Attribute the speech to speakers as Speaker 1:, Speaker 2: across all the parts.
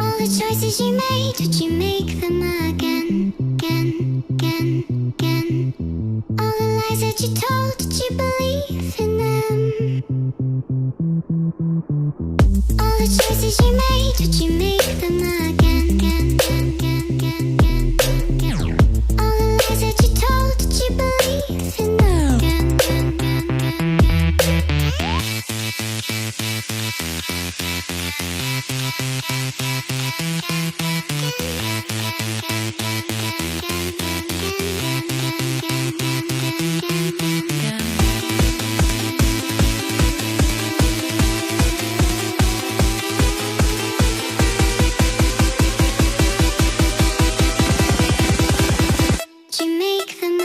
Speaker 1: All the choices you made, would you make them again, again, again, again? All the lies that you told, did you believe in them? All the choices you made, would you make them again, again, again, again, again, again? All the lies that you told, did you believe in them? Again, again, again, again, you make them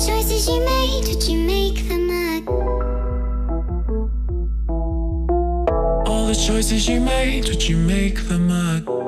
Speaker 1: choices you made, would you make them again?
Speaker 2: All the choices you made, would you make them again?